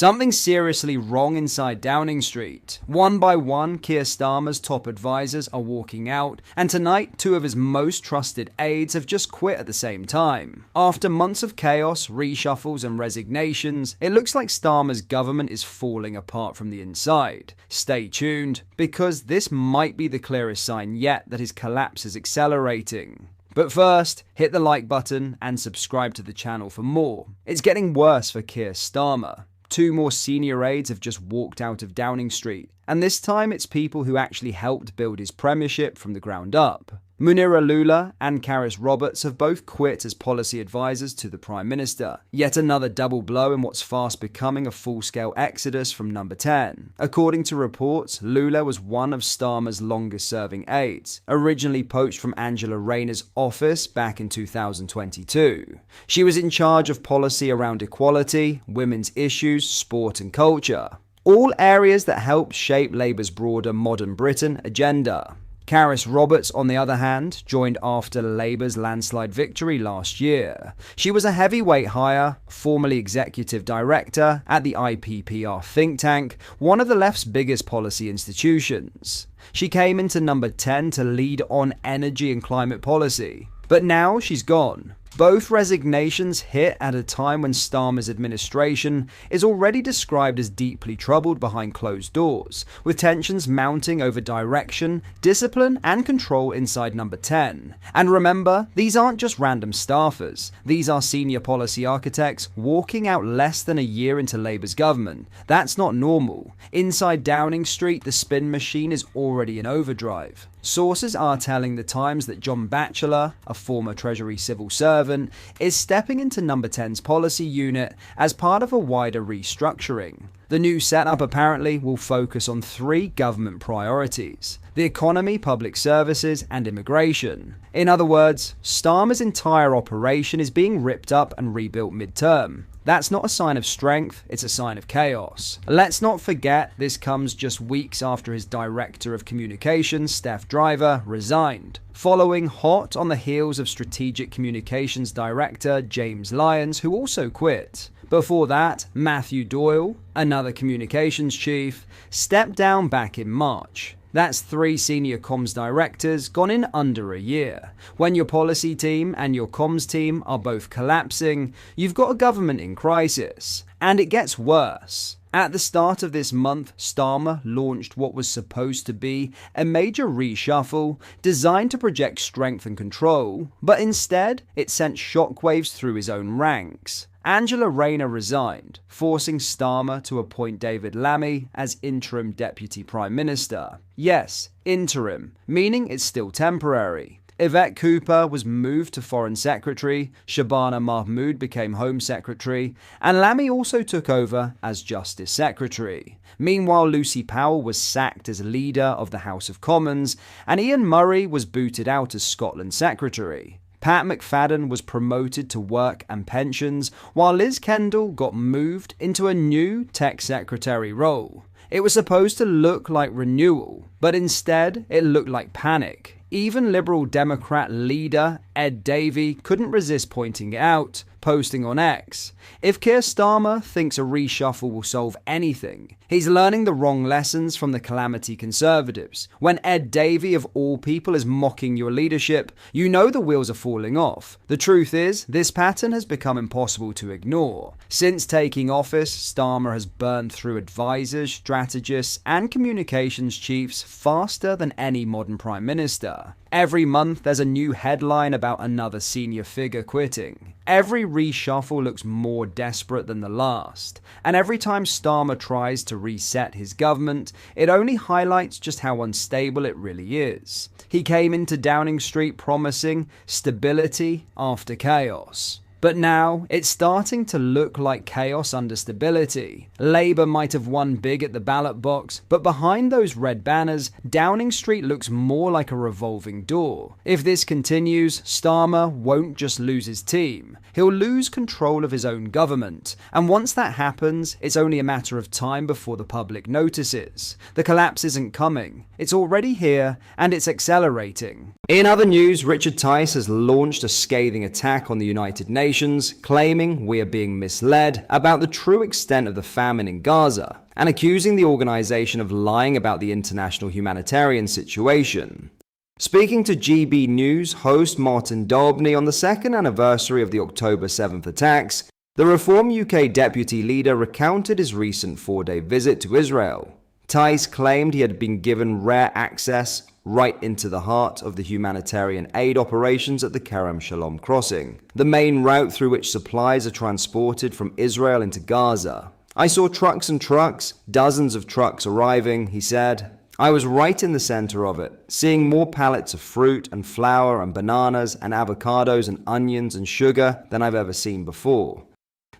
Something seriously wrong inside Downing Street. One by one, Keir Starmer's top advisors are walking out, and tonight, two of his most trusted aides have just quit at the same time. After months of chaos, reshuffles, and resignations, it looks like Starmer's government is falling apart from the inside. Stay tuned, because this might be the clearest sign yet that his collapse is accelerating. But first, hit the like button and subscribe to the channel for more. It's getting worse for Keir Starmer. Two more senior aides have just walked out of Downing Street, and this time it's people who actually helped build his premiership from the ground up. Munira Lula and Karis Roberts have both quit as policy advisors to the Prime Minister. Yet another double blow in what's fast becoming a full-scale exodus from number 10. According to reports, Lula was one of Starmer's longest-serving aides, originally poached from Angela Rayner's office back in 2022. She was in charge of policy around equality, women's issues, sport and culture. All areas that helped shape Labour's broader modern Britain agenda. Karis Roberts, on the other hand, joined after Labour's landslide victory last year. She was a heavyweight hire, formerly executive director at the IPPR think tank, one of the left's biggest policy institutions. She came into number 10 to lead on energy and climate policy. But now she's gone. Both resignations hit at a time when Starmer's administration is already described as deeply troubled behind closed doors, with tensions mounting over direction, discipline, and control inside number 10. And remember, these aren't just random staffers. These are senior policy architects walking out less than a year into Labour's government. That's not normal. Inside Downing Street, the spin machine is already in overdrive. Sources are telling The Times that John Batchelor, a former Treasury civil servant, is stepping into number 10's policy unit as part of a wider restructuring. The new setup apparently will focus on three government priorities: the economy, public services, and immigration. In other words, Starmer's entire operation is being ripped up and rebuilt mid-term. That's not a sign of strength, it's a sign of chaos. Let's not forget this comes just weeks after his Director of Communications, Steph Driver, resigned, following hot on the heels of Strategic Communications Director James Lyons, who also quit. Before that, Matthew Doyle, another communications chief, stepped down back in March. That's three senior comms directors gone in under a year. When your policy team and your comms team are both collapsing, you've got a government in crisis. And it gets worse. At the start of this month, Starmer launched what was supposed to be a major reshuffle designed to project strength and control, but instead, it sent shockwaves through his own ranks. Angela Rayner resigned, forcing Starmer to appoint David Lammy as interim deputy prime minister. Yes, interim, meaning it's still temporary. Yvette Cooper was moved to Foreign Secretary, Shabana Mahmood became Home Secretary, and Lammy also took over as Justice Secretary. Meanwhile, Lucy Powell was sacked as leader of the House of Commons, and Ian Murray was booted out as Scotland Secretary. Pat McFadden was promoted to work and pensions, while Liz Kendall got moved into a new tech secretary role. It was supposed to look like renewal, but instead it looked like panic. Even Liberal Democrat leader Ed Davey couldn't resist pointing it out, posting on X. If Keir Starmer thinks a reshuffle will solve anything, he's learning the wrong lessons from the calamity Conservatives. When Ed Davey of all people is mocking your leadership, you know the wheels are falling off. The truth is, this pattern has become impossible to ignore. Since taking office, Starmer has burned through advisors, strategists, and communications chiefs faster than any modern prime minister. Every month there's a new headline about another senior figure quitting. Every reshuffle looks more desperate than the last. And every time Starmer tries to reset his government, it only highlights just how unstable it really is. He came into Downing Street promising stability after chaos. But now, it's starting to look like chaos under stability. Labour might have won big at the ballot box, but behind those red banners, Downing Street looks more like a revolving door. If this continues, Starmer won't just lose his team. He'll lose control of his own government. And once that happens, it's only a matter of time before the public notices. The collapse isn't coming. It's already here, and it's accelerating. In other news, Richard Tice has launched a scathing attack on the United Nations Nations, claiming we are being misled about the true extent of the famine in Gaza, and accusing the organization of lying about the international humanitarian situation. Speaking to GB News host Martin Daubney on the second anniversary of the October 7th attacks, the Reform UK deputy leader recounted his recent 4-day visit to Israel. Tice claimed he had been given rare access right into the heart of the humanitarian aid operations at the Kerem Shalom crossing, the main route through which supplies are transported from Israel into Gaza. I saw trucks and trucks, dozens of trucks arriving, he said. I was right in the center of it, seeing more pallets of fruit and flour and bananas and avocados and onions and sugar than I've ever seen before.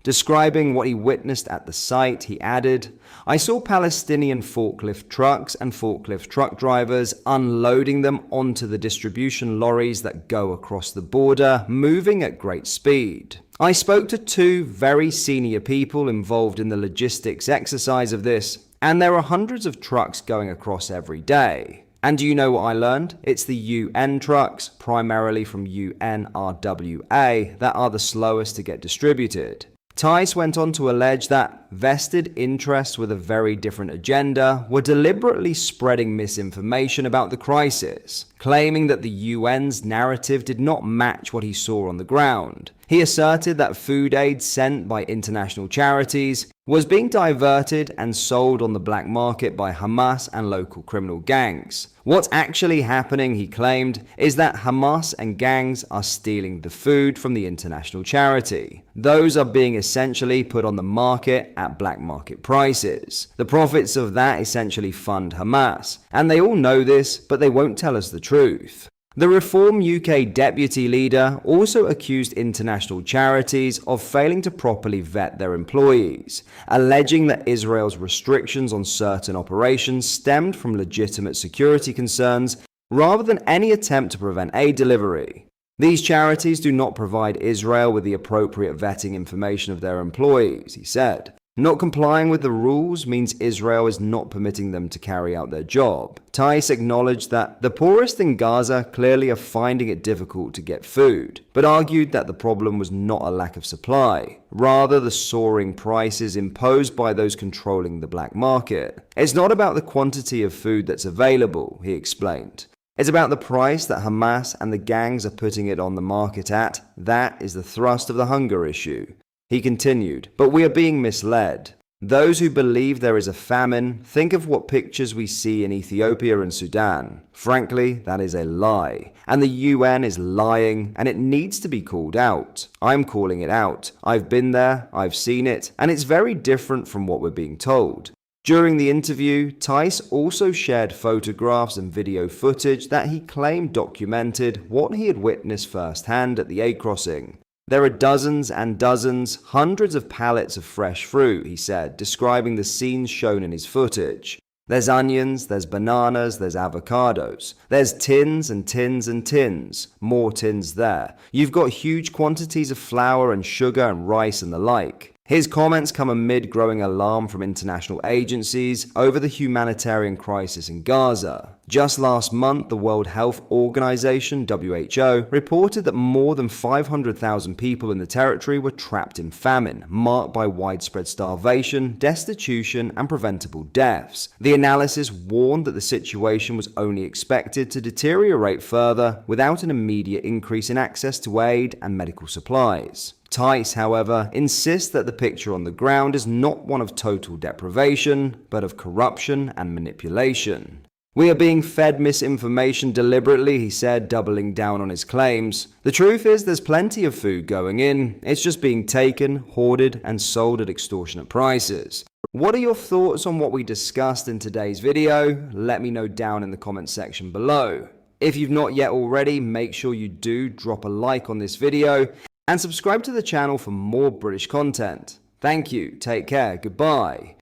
Describing what he witnessed at the site, he added, I saw Palestinian forklift trucks and forklift truck drivers unloading them onto the distribution lorries that go across the border, moving at great speed. I spoke to 2 very senior people involved in the logistics exercise of this, and there are hundreds of trucks going across every day. And do you know what I learned? It's the UN trucks, primarily from UNRWA, that are the slowest to get distributed. Tice went on to allege that vested interests with a very different agenda were deliberately spreading misinformation about the crisis, claiming that the UN's narrative did not match what he saw on the ground. He asserted that food aid sent by international charities was being diverted and sold on the black market by Hamas and local criminal gangs. What's actually happening, he claimed, is that Hamas and gangs are stealing the food from the international charity. Those are being essentially put on the market at black market prices. The profits of that essentially fund Hamas, and they all know this, but they won't tell us the truth. The Reform UK deputy leader also accused international charities of failing to properly vet their employees, alleging that Israel's restrictions on certain operations stemmed from legitimate security concerns rather than any attempt to prevent aid delivery. These charities do not provide Israel with the appropriate vetting information of their employees, he said. Not complying with the rules means Israel is not permitting them to carry out their job. Tice acknowledged that the poorest in Gaza clearly are finding it difficult to get food, but argued that the problem was not a lack of supply, rather the soaring prices imposed by those controlling the black market. It's not about the quantity of food that's available, he explained. It's about the price that Hamas and the gangs are putting it on the market at. That is the thrust of the hunger issue. He continued, but we are being misled. Those who believe there is a famine think of what pictures we see in Ethiopia and Sudan. Frankly, that is a lie. And the UN is lying, and it needs to be called out. I'm calling it out. I've been there, I've seen it, and it's very different from what we're being told. During the interview, Tice also shared photographs and video footage that he claimed documented what he had witnessed firsthand at the aid crossing. There are dozens and dozens, hundreds of pallets of fresh fruit, he said, describing the scenes shown in his footage. There's onions, there's bananas, there's avocados. There's tins and tins and tins. More tins there. You've got huge quantities of flour and sugar and rice and the like. His comments come amid growing alarm from international agencies over the humanitarian crisis in Gaza. Just last month, the World Health Organization, WHO, reported that more than 500,000 people in the territory were trapped in famine, marked by widespread starvation, destitution, and preventable deaths. The analysis warned that the situation was only expected to deteriorate further without an immediate increase in access to aid and medical supplies. Tice, however, insists that the picture on the ground is not one of total deprivation, but of corruption and manipulation. We are being fed misinformation deliberately, he said, doubling down on his claims. The truth is there's plenty of food going in, it's just being taken, hoarded, and sold at extortionate prices. What are your thoughts on what we discussed in today's video? Let me know down in the comments section below. If you've not yet already, make sure you do drop a like on this video and subscribe to the channel for more British content. Thank you, take care, goodbye.